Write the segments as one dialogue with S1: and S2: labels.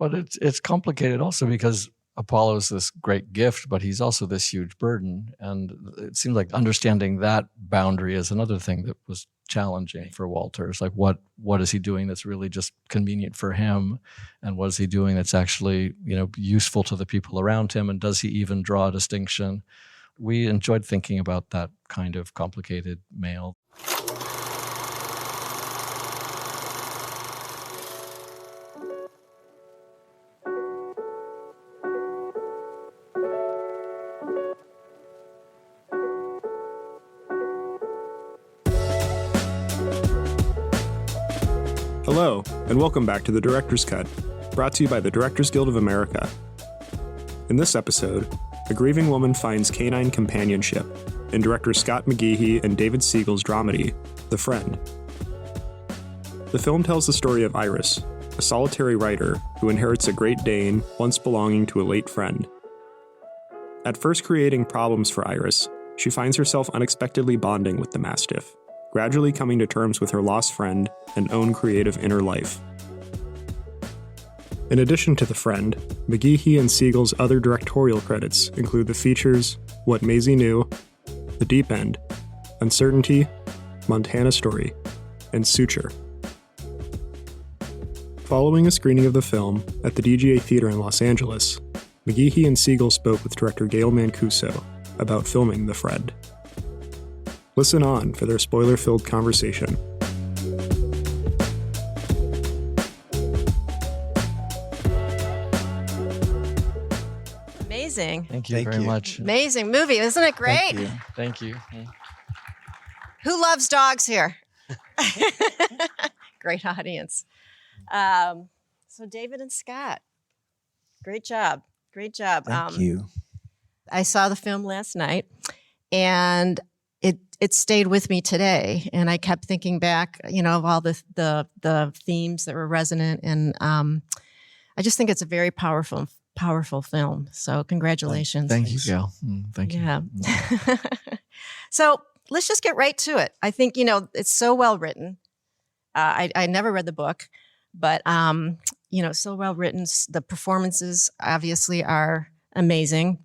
S1: But it's complicated also because Apollo is this great gift, but he's also this huge burden. And it seems like understanding that boundary is another thing that was challenging for Walter. It's like, what is he doing that's really just convenient for him? And what is he doing that's actually, useful to the people around him? And does he even draw a distinction? We enjoyed thinking about that kind of complicated male.
S2: Hello, and welcome back to The Director's Cut, brought to you by the Directors Guild of America. In this episode, a grieving woman finds canine companionship in director Scott McGehee and David Siegel's dramedy, The Friend. The film tells the story of Iris, a solitary writer who inherits a Great Dane once belonging to a late friend. At first creating problems for Iris, she finds herself unexpectedly bonding with the mastiff, gradually coming to terms with her lost friend and own creative inner life. In addition to The Friend, McGehee and Siegel's other directorial credits include the features What Maisie Knew, The Deep End, Uncertainty, Montana Story, and Suture. Following a screening of the film at the DGA Theater in Los Angeles, McGehee and Siegel spoke with director Gail Mancuso about filming The Friend. Listen on for their spoiler-filled conversation.
S3: Amazing.
S1: Thank you very much.
S3: Amazing movie. Isn't it great?
S1: Thank you.
S3: Who loves dogs here? Great audience. So David and Scott, great job. Great job.
S4: Thank you.
S3: I saw the film last night, and it stayed with me today, and I kept thinking back, of all the themes that were resonant, and I just think it's a very powerful film. So congratulations.
S1: Thank you, Gail. Thank you.
S3: Yeah. So let's just get right to it. I think it's so well written. I never read the book, but so well written. The performances obviously are amazing.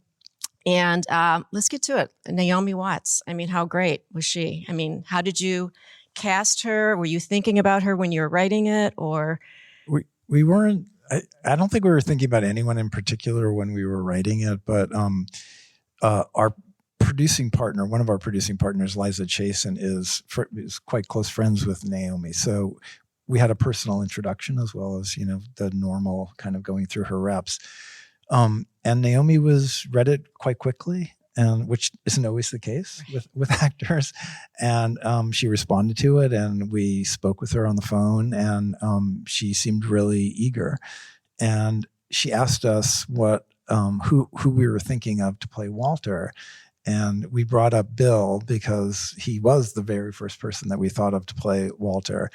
S3: And let's get to it. Naomi Watts. I mean, how great was she? I mean, how did you cast her? Were you thinking about her when you were writing it, or?
S4: We weren't. I don't think we were thinking about anyone in particular when we were writing it, but our producing partner, one of our producing partners, Liza Chasen, is quite close friends with Naomi. So we had a personal introduction as well as, the normal kind of going through her reps. And Naomi read it quite quickly, and which isn't always the case with actors. And she responded to it, and we spoke with her on the phone, and she seemed really eager. And she asked us who we were thinking of to play Walter. And we brought up Bill because he was the very first person that we thought of to play Walter.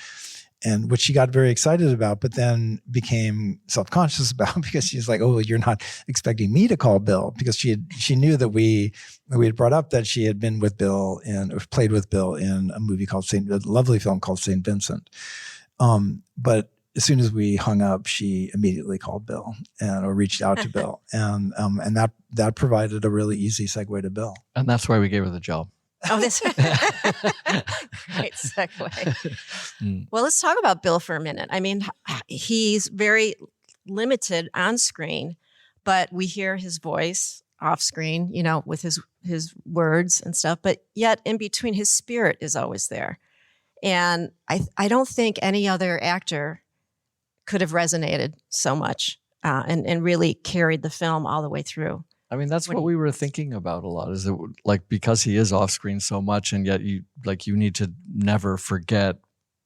S4: And which she got very excited about, but then became self-conscious about because she's like, "Oh, you're not expecting me to call Bill," because she knew that we had brought up that she had been with Bill or played with Bill in a movie called a lovely film called St. Vincent. But as soon as we hung up, she immediately called Bill or reached out to Bill, and that provided a really easy segue to Bill.
S1: And that's why we gave her the job.
S3: Oh, this great segue. Well, let's talk about Bill for a minute. I mean, he's very limited on screen, but we hear his voice off screen, with his words and stuff. But yet, in between, his spirit is always there. And I don't think any other actor could have resonated so much and really carried the film all the way through.
S1: I mean, that's what we were thinking about a lot, is that because he is off screen so much, and yet you need to never forget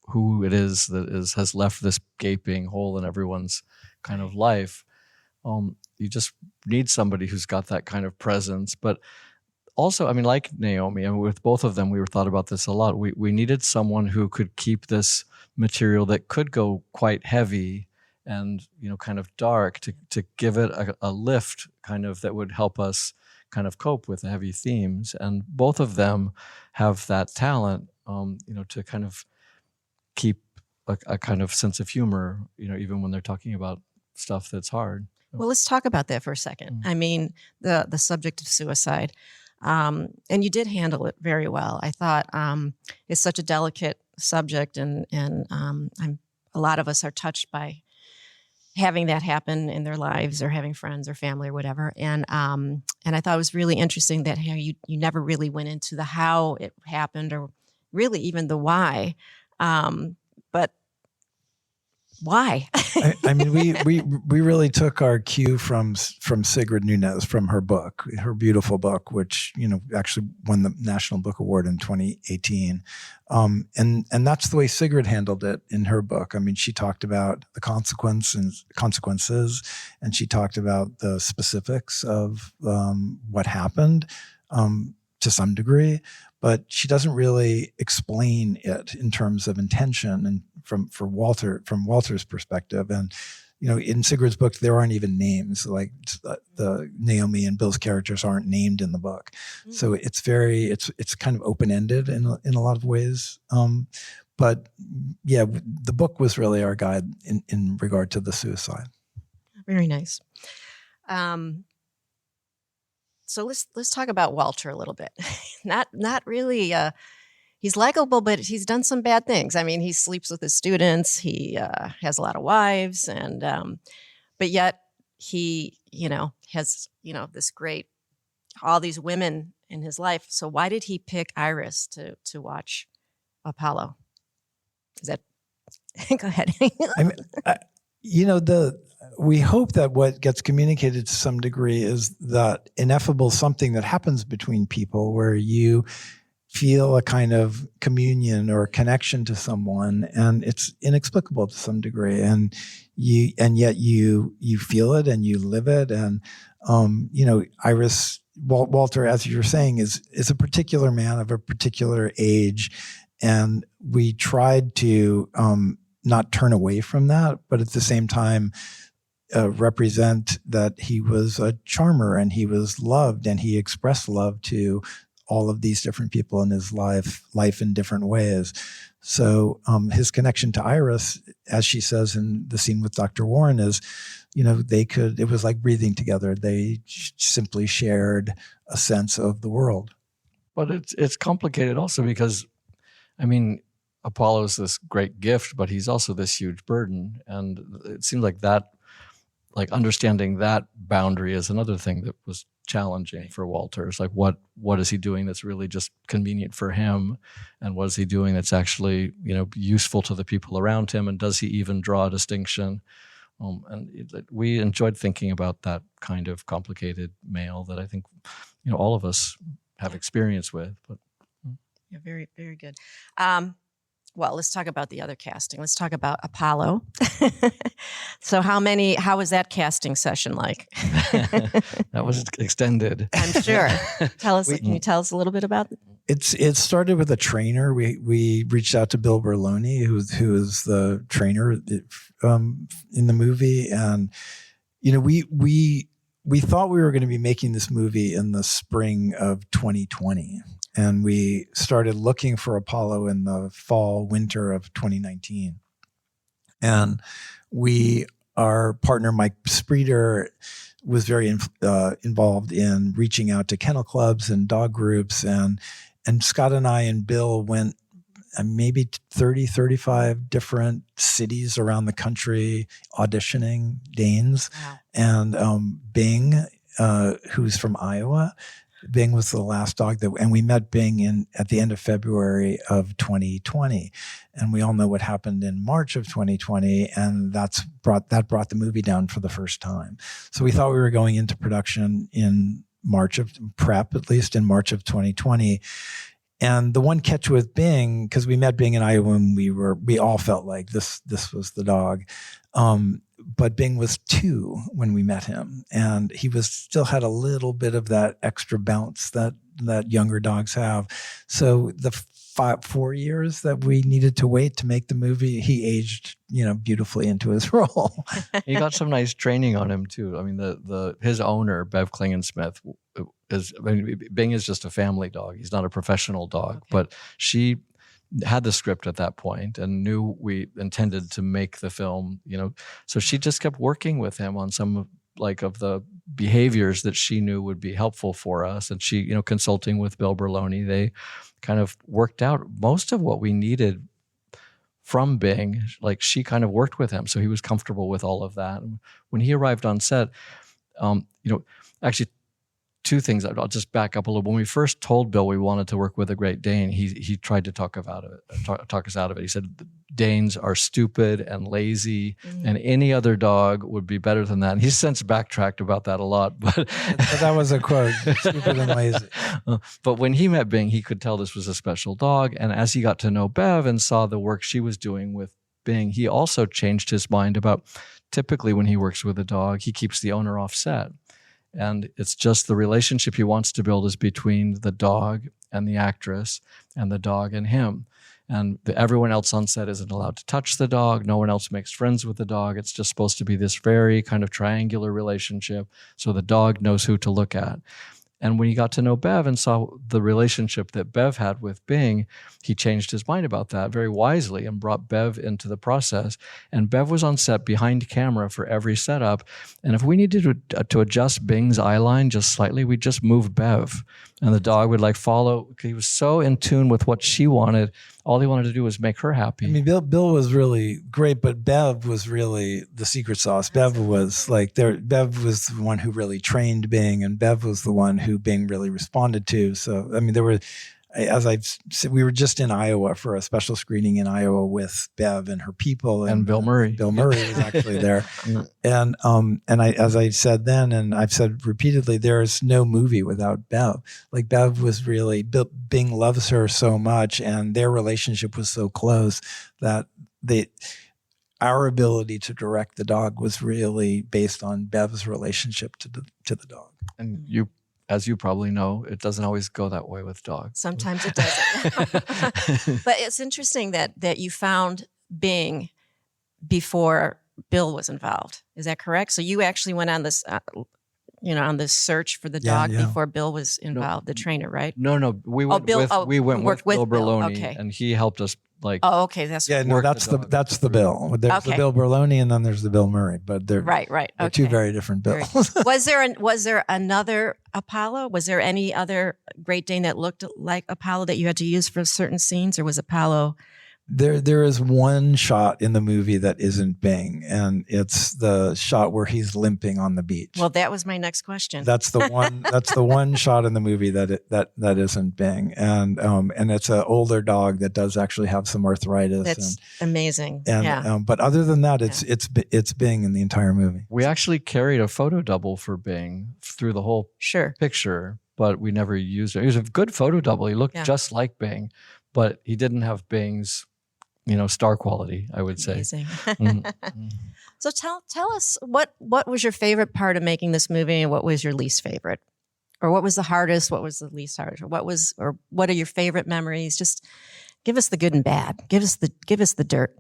S1: who it is that has left this gaping hole in everyone's kind of life. You just need somebody who's got that kind of presence. But also, I mean, like Naomi, and with both of them, we thought about this a lot. We needed someone who could keep this material that could go quite heavy and kind of dark to give it a lift kind of that would help us kind of cope with the heavy themes. And both of them have that talent, to kind of keep a kind of sense of humor, even when they're talking about stuff that's hard.
S3: Well, let's talk about that for a second. I mean, the subject of suicide, and you did handle it very well. I thought it's such a delicate subject, and a lot of us are touched by having that happen in their lives, or having friends or family or whatever. And I thought it was really interesting that you never really went into the how it happened, or really even the why. But why?
S4: I mean, we really took our cue from Sigrid Nunez, from her book, her beautiful book, which, you know, actually won the National Book Award in 2018. And that's the way Sigrid handled it in her book. I mean, she talked about the consequences, and she talked about the specifics of what happened to some degree, but she doesn't really explain it in terms of intention and from Walter's perspective. And, you know, in Sigrid's book, there aren't even names. Like the Naomi and Bill's characters aren't named in the book. Mm-hmm. So it's kind of open-ended in a lot of ways. But yeah, the book was really our guide in regard to the suicide.
S3: Very nice. So let's talk about Walter a little bit. Not really. He's likable, but he's done some bad things. I mean, he sleeps with his students. He has a lot of wives, and but yet he, has this great, all these women in his life. So why did he pick Iris to watch Apollo? Is that? Go ahead.
S4: I mean, we hope that what gets communicated to some degree is that ineffable something that happens between people where you feel a kind of communion or connection to someone, and it's inexplicable to some degree, and yet you feel it and you live it. And Iris, Walter, as you're saying, is a particular man of a particular age, and we tried to not turn away from that, but at the same time represent that he was a charmer, and he was loved, and he expressed love to all of these different people in his life in different ways. So his connection to Iris, as she says in the scene with Dr. Warren, is, it was like breathing together. They simply shared a sense of the world.
S1: But it's complicated also because, I mean, Apollo is this great gift, but he's also this huge burden. And it seemed like understanding that boundary is another thing that was challenging for Walter. It's like, what is he doing that's really just convenient for him? And what is he doing that's actually, useful to the people around him? And does he even draw a distinction? We enjoyed thinking about that kind of complicated male that I think, all of us have experience with. But
S3: yeah, very, very good. Well, let's talk about the other casting. Let's talk about Apollo. So how was that casting session like?
S1: That was extended.
S3: I'm sure. Can you tell us a little bit about it?
S4: It started with a trainer. We reached out to Bill Berloni, who is the trainer in the movie. And, we thought we were going to be making this movie in the spring of 2020. And we started looking for Apollo in the fall, winter of 2019. And our partner, Mike Spreeder, was very involved in reaching out to kennel clubs and dog groups. And Scott and I and Bill went maybe 30, 35 different cities around the country auditioning Danes. Wow. And Bing, who's from Iowa, Bing was the last dog and we met Bing at the end of February of 2020. And we all know what happened in March of 2020. And that brought the movie down for the first time. So we thought we were going into production in March of 2020. And the one catch with Bing, because we met Bing in Iowa and we all felt like this was the dog. But Bing was 2 when we met him, and he still had a little bit of that extra bounce that younger dogs have. So the 4 years that we needed to wait to make the movie, he aged, beautifully into his role.
S1: He got some nice training on him too. I mean, his owner, Bev Klingensmith, Bing is just a family dog. He's not a professional dog, okay. But she had the script at that point and knew we intended to make the film, so she just kept working with him on some of the behaviors that she knew would be helpful for us. And she, consulting with Bill Berloni, they kind of worked out most of what we needed from Bing. Like, she kind of worked with him, so he was comfortable with all of that. And when he arrived on set, actually, two things. I'll just back up a little. When we first told Bill we wanted to work with a Great Dane, he tried to talk us out of it. He said Danes are stupid and lazy, and any other dog would be better than that. And he's since backtracked about that a lot. But
S4: that was a quote: stupid and lazy.
S1: But when he met Bing, he could tell this was a special dog. And as he got to know Bev and saw the work she was doing with Bing, he also changed his mind about, typically when he works with a dog, he keeps the owner off set. And it's just the relationship he wants to build is between the dog and the actress and the dog and him. And everyone else on set isn't allowed to touch the dog. No one else makes friends with the dog. It's just supposed to be this very kind of triangular relationship, so the dog knows who to look at. And when he got to know Bev and saw the relationship that Bev had with Bing, he changed his mind about that very wisely and brought Bev into the process. And Bev was on set behind camera for every setup. And if we needed to adjust Bing's eye line just slightly, we'd just move Bev. And the dog would follow. He was so in tune with what she wanted. All he wanted to do was make her happy.
S4: I mean, Bill was really great, but Bev was really the secret sauce. Bev was Bev was the one who really trained Bing, and Bev was the one who Bing really responded to. So, I mean, there were, as I've said, we were just in Iowa for a special screening in Iowa with Bev and her people,
S1: and Bill Murray.
S4: Bill Murray was actually there, and I, as I said then, and I've said repeatedly, there's no movie without Bev. Like, Bev was really, Bing loves her so much, and their relationship was so close that our ability to direct the dog was really based on Bev's relationship to the dog.
S1: And as you probably know, it doesn't always go that way with dogs.
S3: Sometimes it doesn't. But it's interesting that you found Bing before Bill was involved. Is that correct? So you actually went on this, on this search for the dog before Bill was involved, the trainer, right?
S1: No. We went with Bill Berloni, and he helped us.
S3: Okay, that's
S4: that's the Bill. There's the Bill Berloni, and then there's the Bill Murray, but they're they're two very different Bills.
S3: Was there another Apollo? Was there any other Great Dane that looked like Apollo that you had to use for certain scenes, or was Apollo?
S4: There is one shot in the movie that isn't Bing, and it's the shot where he's limping on the beach.
S3: Well, that was my next question.
S4: That's the one. That's the one shot in the movie that isn't Bing, and it's an older dog that does actually have some arthritis.
S3: That's amazing.
S4: And but other than that, it's Bing in the entire movie.
S1: We actually carried a photo double for Bing through the whole picture, but we never used it. He was a good photo double. He looked just like Bing, but he didn't have Bing's star quality, I would say.
S3: Amazing. So tell us what was your favorite part of making this movie, and what was your least favorite, or what was the hardest, what was the least hardest, or what are your favorite memories? Just give us the good and bad. Give us the dirt.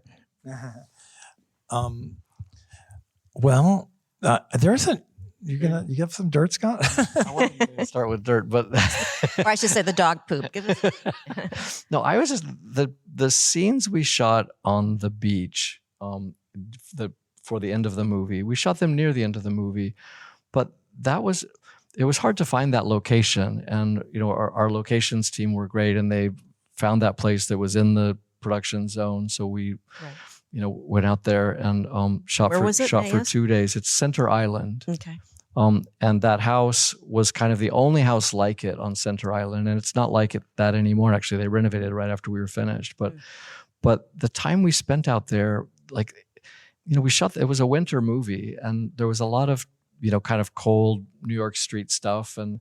S4: Well, there's a. You have some dirt, Scott?
S1: I want to start with dirt, but
S3: or I should say the dog poop.
S1: No, I was just the scenes we shot on the beach, for the end of the movie. We shot them near the end of the movie, but it was hard to find that location, and our locations team were great, and they found that place that was in the production zone. So we. Right. Went out there and shot for 2 days. It's Center Island.
S3: Okay.
S1: And that house was kind of the only house like it on Center Island, and it's not like that anymore. Actually, they renovated it right after we were finished. But the time we spent out there, we shot. It was a winter movie, and there was a lot of kind of cold New York street stuff, and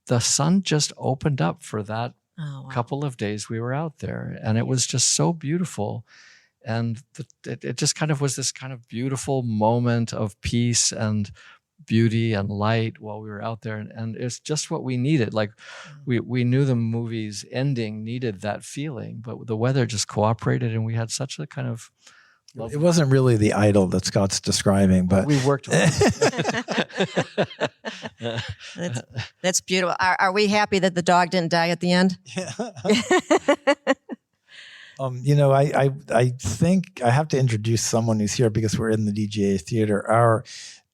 S1: the sun just opened up for that couple of days we were out there, and it was just so beautiful. And it just kind of was this kind of beautiful moment of peace and beauty and light while we were out there. And it's just what we needed. We knew the movie's ending needed that feeling, but the weather just cooperated, and we had such a kind of
S4: It wasn't really the idol that Scott's describing, but
S1: we worked on
S3: it. That's beautiful. Are we happy that the dog didn't die at the end?
S4: Yeah. I think I have to introduce someone who's here because we're in the DGA theater.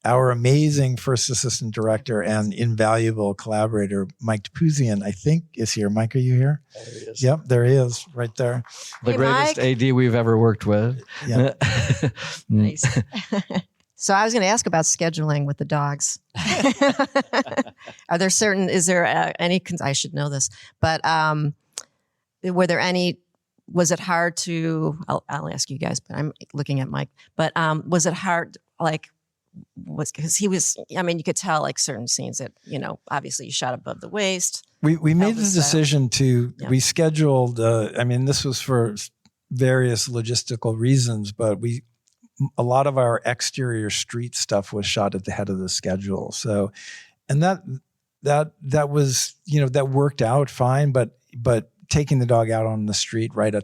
S4: Our amazing first assistant director and invaluable collaborator, Mike DePuzian, I think is here. Mike, are you here?
S1: There he is.
S4: Yep, there he is, right there.
S1: The
S3: Hey,
S1: greatest
S3: Mike.
S1: AD we've ever worked with.
S4: Yeah.
S3: Nice. So I was going to ask about scheduling with the dogs. Is there any, I should know this, but was it hard to, I'll ask you guys, but I'm looking at Mike, but was it hard, because he was, you could tell like certain scenes that, obviously you shot above the waist.
S4: We made the
S3: was,
S4: decision to,
S3: yeah.
S4: we scheduled, this was for various logistical reasons, but a lot of our exterior street stuff was shot at the head of the schedule. So, and that was, that worked out fine, but taking the dog out on the street right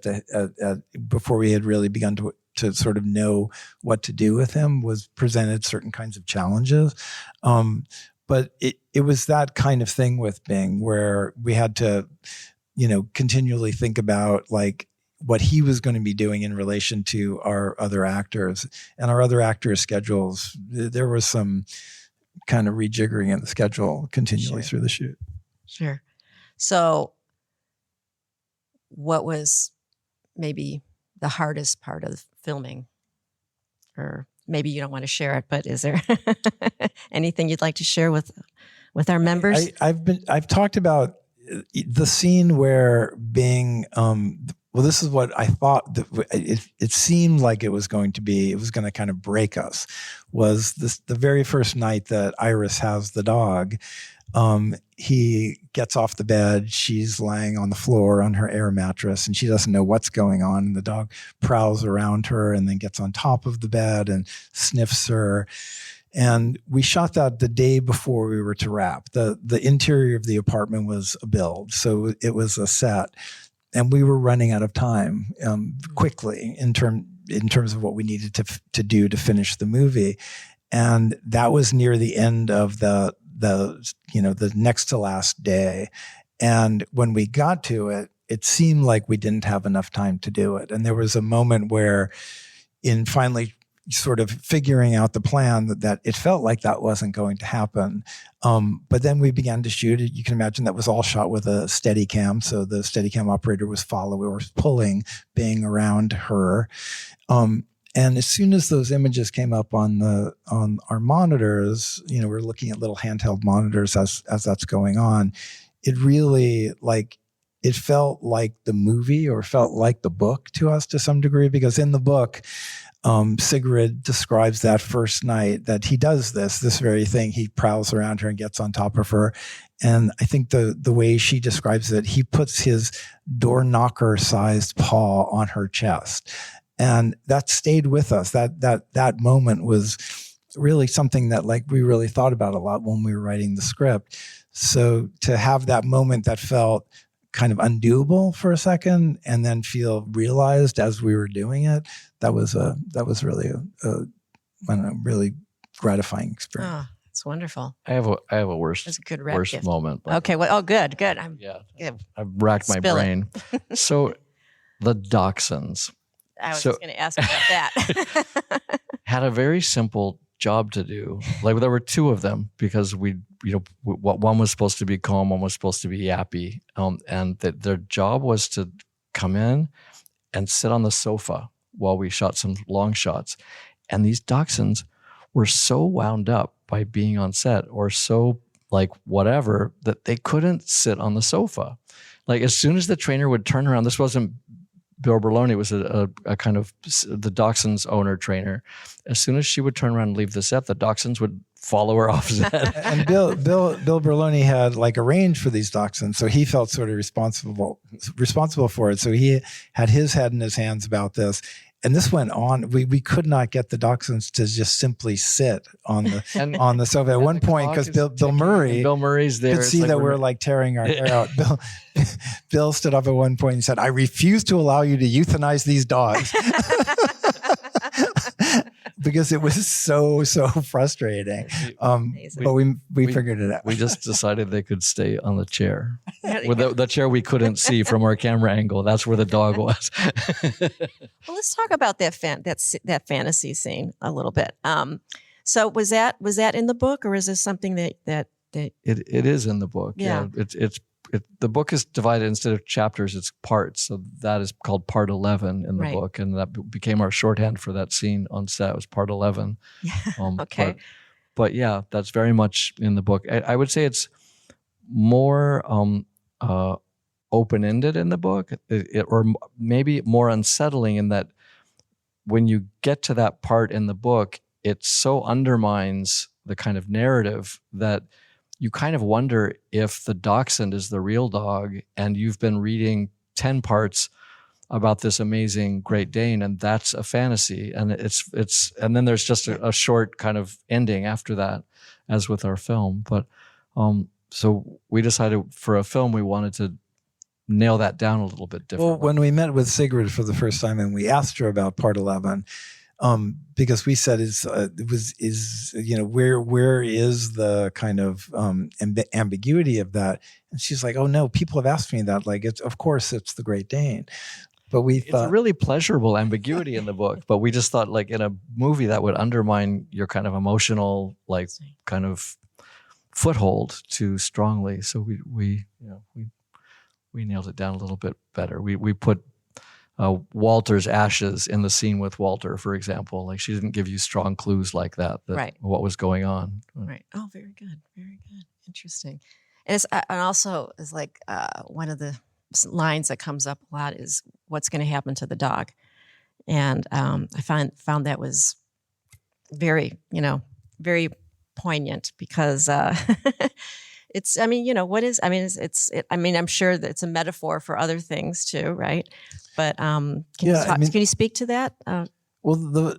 S4: before we had really begun to sort of know what to do with him presented certain kinds of challenges. But it was that kind of thing with Bing where we had to, continually think about like what he was going to be doing in relation to our other actors and our other actors' schedules. There was some kind of rejiggering in the schedule continually through the shoot.
S3: Sure. So what was maybe the hardest part of filming? Or maybe you don't want to share it, but is there anything you'd like to share with our members?
S4: I've talked about the scene where Bing, this is what I thought it seemed like it was going to kind of break us, was the very first night that Iris has the dog. He gets off the bed. She's laying on the floor on her air mattress and she doesn't know what's going on. And the dog prowls around her and then gets on top of the bed and sniffs her. And we shot that the day before we were to wrap. The interior of the apartment was a build. So it was a set. And we were running out of time quickly in terms of what we needed to do to finish the movie. And that was near the end of the next to last day. And when we got to it, it seemed like we didn't have enough time to do it. And there was a moment where in finally sort of figuring out the plan that it felt like that wasn't going to happen. But then we began to shoot it. You can imagine that was all shot with a Steadicam. So the Steadicam operator was pulling Bing around her. And as soon as those images came up on our monitors, we're looking at little handheld monitors as that's going on. It really it felt like the movie or felt like the book to us to some degree, because in the book, Sigrid describes that first night that he does this very thing. He prowls around her and gets on top of her. And I think the way she describes it, he puts his door knocker sized paw on her chest. And that stayed with us. That moment was really something that we really thought about a lot when we were writing the script. So to have that moment that felt kind of undoable for a second and then feel realized as we were doing it, that was really a really gratifying experience.
S3: Oh, that's wonderful.
S1: I have a worst
S3: That's a good rep
S1: worst
S3: gift.
S1: moment. But
S3: Okay. Well, good. I've
S1: racked my
S3: Spill it.
S1: brain. So the dachshunds
S3: I was just going to ask about that.
S1: had a very simple job to do. There were two of them because one was supposed to be calm, one was supposed to be yappy, and their job was to come in and sit on the sofa while we shot some long shots. And these dachshunds were so wound up by being on set or so whatever that they couldn't sit on the sofa. As soon as the trainer would turn around, this wasn't Bill Berloni, it was a kind of the dachshunds owner trainer. As soon as she would turn around and leave the set, the dachshunds would follow her off set.
S4: And Bill Berloni had arranged for these dachshunds, so he felt sort of responsible for it. So he had his head in his hands about this. And this went on. We could not get the dachshunds to just simply sit on the sofa at one point because Bill
S1: Murray's there.
S4: Could see that we're tearing our hair out. Bill stood up at one point and said, "I refuse to allow you to euthanize these dogs." because it was so frustrating. But we figured it out.
S1: We just decided they could stay on the chair. With the chair we couldn't see from our camera angle. That's where the dog was.
S3: Well, let's talk about that fantasy scene a little bit. So was that in the book, or is this something that it
S1: is in the book?
S3: Yeah.
S1: The book is divided, instead of chapters, it's parts. So that is called part 11 in the book, and that became our shorthand for that scene on set. It was part 11.
S3: Okay.
S1: But yeah, that's very much in the book. I would say it's more open-ended in the book, or maybe more unsettling in that when you get to that part in the book, it so undermines the kind of narrative that you kind of wonder if the dachshund is the real dog, and you've been reading 10 parts about this amazing Great Dane, and that's a fantasy. And and then there's just a short kind of ending after that, as with our film. But so we decided for a film, we wanted to nail that down a little bit differently.
S4: Well, when we met with Sigrid for the first time and we asked her about part 11, because we said where is the kind of ambiguity of that? And she's like, oh no, people have asked me that. Like, of course it's the Great Dane. But we thought
S1: it's a really pleasurable ambiguity in the book, but we just thought, like, in a movie that would undermine your kind of emotional, like, kind of foothold too strongly. So we nailed it down a little bit better. We put Walter's ashes in the scene with Walter, for example. Like, she didn't give you strong clues like that what was going on.
S3: Right. Oh, very good. Very good. Interesting. And also is like one of the lines that comes up a lot is what's going to happen to the dog. And I found that was very, very poignant, because it's, I'm sure that it's a metaphor for other things too, right? But can you speak to that?
S4: Well,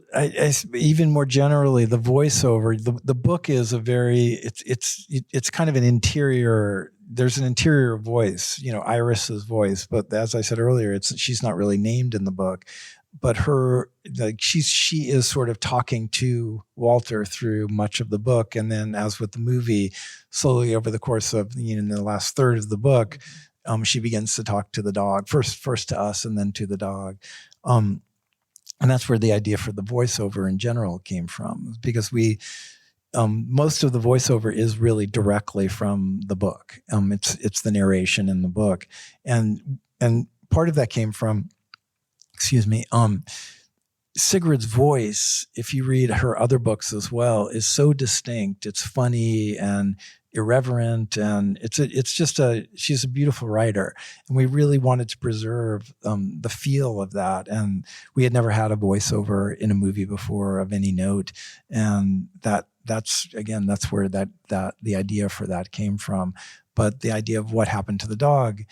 S4: even more generally, the voiceover, the book is it's kind of an interior. There's an interior voice, Iris's voice. But as I said earlier, she's not really named in the book. But she is sort of talking to Walter through much of the book, and then, as with the movie, slowly over the course of in the last third of the book, she begins to talk to the dog, first to us and then to the dog, and that's where the idea for the voiceover in general came from, because most of the voiceover is really directly from the book. It's the narration in the book, and part of that came from. Sigrid's voice, if you read her other books as well, is so distinct. It's funny and irreverent, and she's a beautiful writer. And we really wanted to preserve the feel of that. And we had never had a voiceover in a movie before of any note. And that's where the idea for that came from. But the idea of what happened to the dog,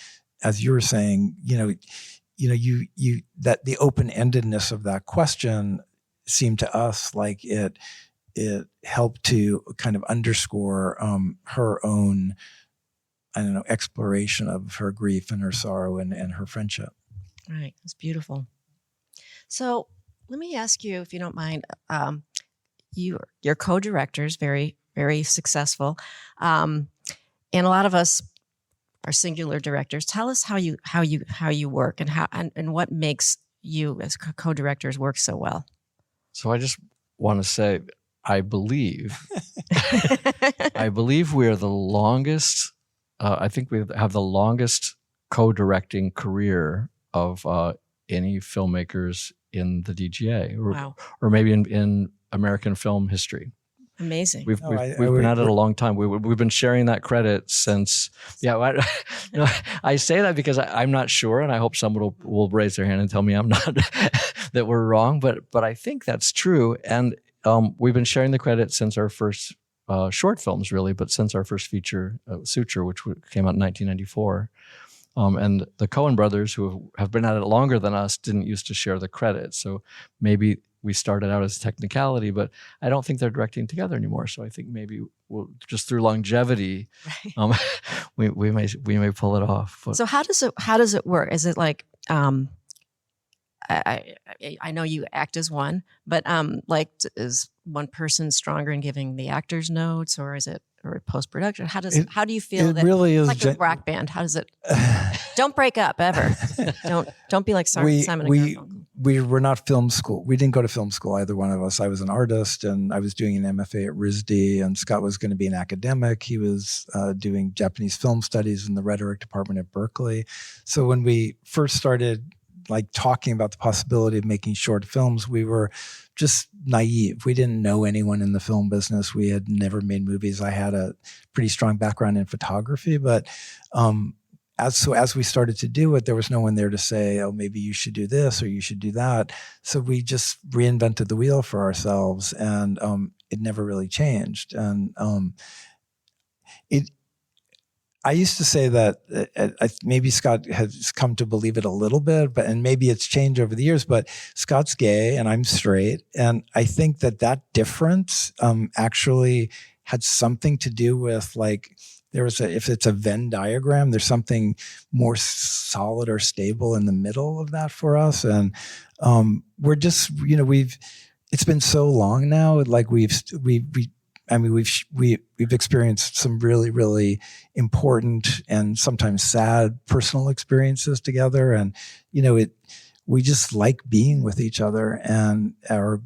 S4: as you were saying, that the open-endedness of that question seemed to us like it helped to kind of underscore her own, exploration of her grief and her sorrow and her friendship.
S3: Right. It's beautiful. So let me ask you, if you don't mind, your co-directors, very, very successful. And a lot of us are singular directors. Tell us how you work, and what makes you as co-directors work so well.
S1: So I just want to say, I believe we are the longest. I think we have the longest co-directing career of any filmmakers in the DGA, or maybe in American film history.
S3: Amazing.
S1: We've been at it a long time. We've been sharing that credit since. Yeah, I say that because I'm not sure, and I hope someone will raise their hand and tell me I'm not that we're wrong. But I think that's true, and we've been sharing the credit since our first short films, really, but since our first feature, Suture, which came out in 1994. And the Coen brothers, who have been at it longer than us, didn't used to share the credit. So maybe we started out as a technicality, but I don't think they're directing together anymore. So I think maybe we'll, just through longevity, we may pull it off. But.
S3: So how does it work? Is it like I know you act as one, but like, is one person stronger in giving the actors notes, or is it, or post production? How do you feel
S4: it
S3: that
S4: really is
S3: like a rock band? How does it? Don't break up ever. Don't be like Simon and Garfunkel.
S4: We were not film school. We didn't go to film school, either one of us. I was an artist, and I was doing an MFA at RISD, and Scott was going to be an academic. He was doing Japanese film studies in the rhetoric department at Berkeley. So when we first started like talking about the possibility of making short films, we were just naive. We didn't know anyone in the film business. We had never made movies. I had a pretty strong background in photography, but as we started to do it, there was no one there to say, oh, maybe you should do this or you should do that. So we just reinvented the wheel for ourselves, and it never really changed. And I used to say that maybe Scott has come to believe it a little bit, and maybe it's changed over the years, but Scott's gay and I'm straight. And I think that difference actually had something to do with, like, if it's a Venn diagram, there's something more solid or stable in the middle of that for us. And we're just, it's been so long now, like we've experienced some really, really important and sometimes sad personal experiences together. And, we just like being with each other and are,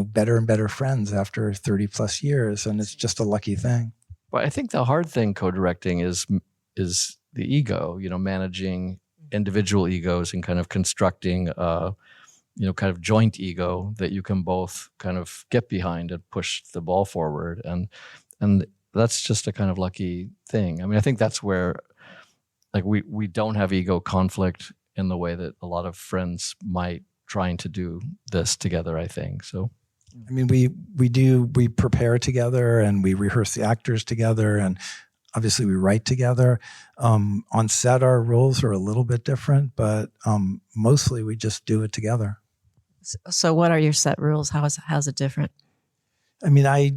S4: better and better friends after 30 plus years. And it's just a lucky thing.
S1: Well, I think the hard thing co-directing is the ego, managing individual egos and kind of constructing kind of joint ego that you can both kind of get behind and push the ball forward. And that's just a kind of lucky thing. I mean, I think that's where, like, we don't have ego conflict in the way that a lot of friends might trying to do this together, I think. So,
S4: I mean, we prepare together and we rehearse the actors together, and obviously we write together. On set, our roles are a little bit different, but mostly we just do it together.
S3: So what are your set rules? How's it different?
S4: I mean, I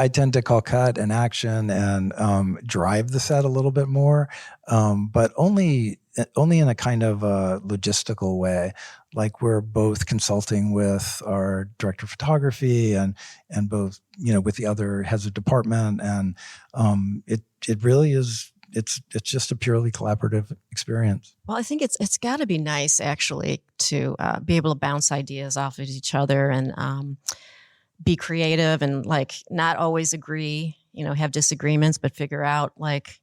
S4: tend to call cut and action and drive the set a little bit more, but only in a kind of a logistical way. Like, we're both consulting with our director of photography and both, with the other heads of department. And it really is, it's just a purely collaborative experience.
S3: Well, I think it's got to be nice, actually, to be able to bounce ideas off of each other and be creative and, like, not always agree, have disagreements, but figure out, like,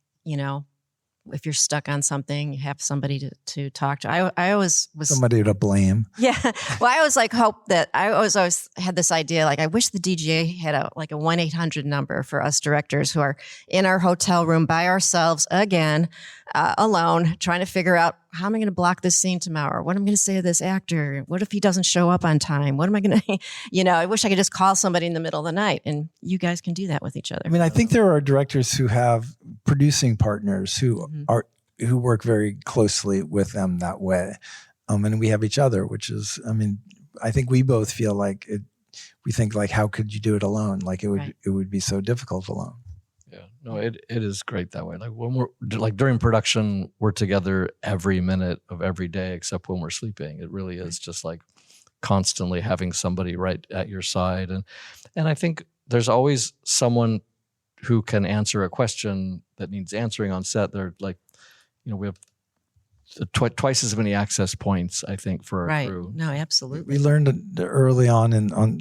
S3: if you're stuck on something, you have somebody to talk to. I always was
S4: somebody to blame.
S3: Yeah. Well, I always hope that I always had this idea, like, I wish the DGA had a 1-800 number for us directors who are in our hotel room by ourselves again, alone, trying to figure out, how am I going to block this scene tomorrow? What am I going to say to this actor? What if he doesn't show up on time? What am I going to, I wish I could just call somebody in the middle of the night, and you guys can do that with each other.
S4: I mean, I think there are directors who have producing partners who work very closely with them that way. And we have each other, which is, I mean, I think we both feel like we think, like, how could you do it alone? Like, it would be so difficult alone.
S1: Yeah, no, it is great that way. Like, when we're during production, we're together every minute of every day, except when we're sleeping. It really is just like constantly having somebody right at your side. And I think there's always someone who can answer a question that needs answering on set. They're like, we have twice as many access points, I think, for our crew.
S3: No, absolutely.
S4: We learned early on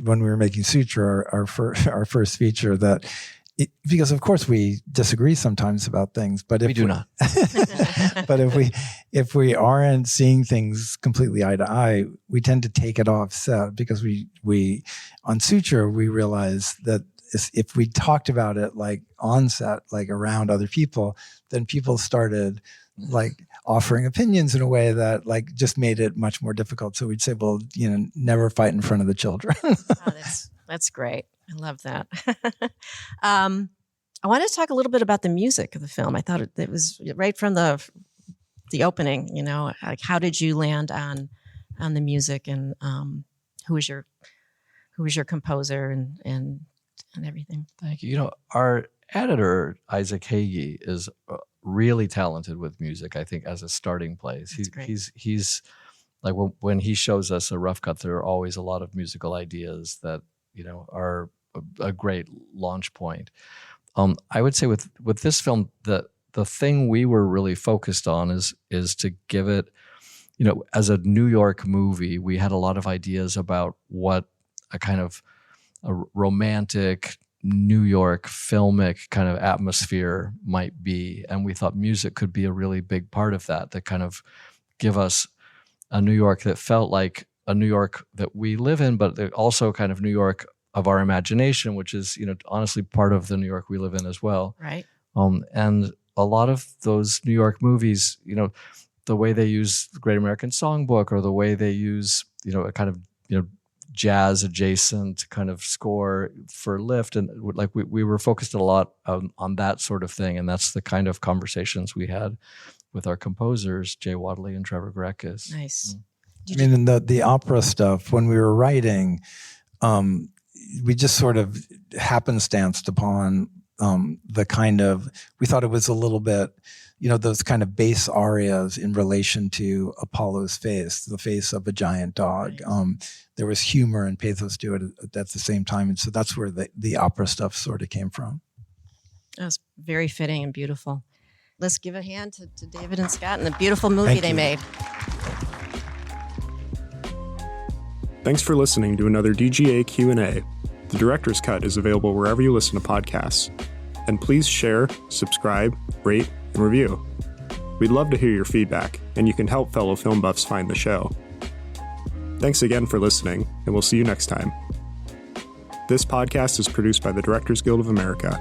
S4: when we were making Suture, our first feature, that because of course we disagree sometimes about things, but
S1: we do not.
S4: But if we aren't seeing things completely eye to eye, we tend to take it off set, because we on Suture we realize that if we talked about it, like, on set, like around other people, then people started, like, offering opinions in a way that, like, just made it much more difficult. So we'd say, well, never fight in front of the children.
S3: That's great. I love that. I wanted to talk a little bit about the music of the film. I thought it was right from the opening, like, how did you land on the music, and who was your composer and everything?
S1: Thank you. Our editor, Isaac Hagee, is really talented with music, I think, as a starting place. He's like when he shows us a rough cut, there are always a lot of musical ideas that, are a great launch point. I would say with this film, the thing we were really focused on is to give it, as a New York movie, we had a lot of ideas about what a kind of a romantic New York filmic kind of atmosphere might be. And we thought music could be a really big part of that kind of give us a New York that felt like a New York that we live in, but also kind of New York of our imagination, which is, honestly part of the New York we live in as well.
S3: Right.
S1: And a lot of those New York movies, the way they use the Great American Songbook, or the way they use, a kind of, jazz adjacent kind of score for Lift. And like we were focused a lot on that sort of thing. And that's the kind of conversations we had with our composers, Jay Wadley and Trevor Grekus.
S3: Nice.
S4: In the opera stuff, when we were writing, we just sort of happenstanced upon the kind of, we thought it was a little bit, those kind of bass arias in relation to Apollo's face, the face of a giant dog.
S3: Right.
S4: There was humor and pathos to it at the same time. And so that's where the opera stuff sort of came from.
S3: That was very fitting and beautiful. Let's give a hand to David and Scott and the beautiful movie they made.
S2: Thanks for listening to another DGA Q&A. The Director's Cut is available wherever you listen to podcasts. And please share, subscribe, rate, and review. We'd love to hear your feedback, and you can help fellow film buffs find the show. Thanks again for listening, and we'll see you next time. This podcast is produced by the Directors Guild of America.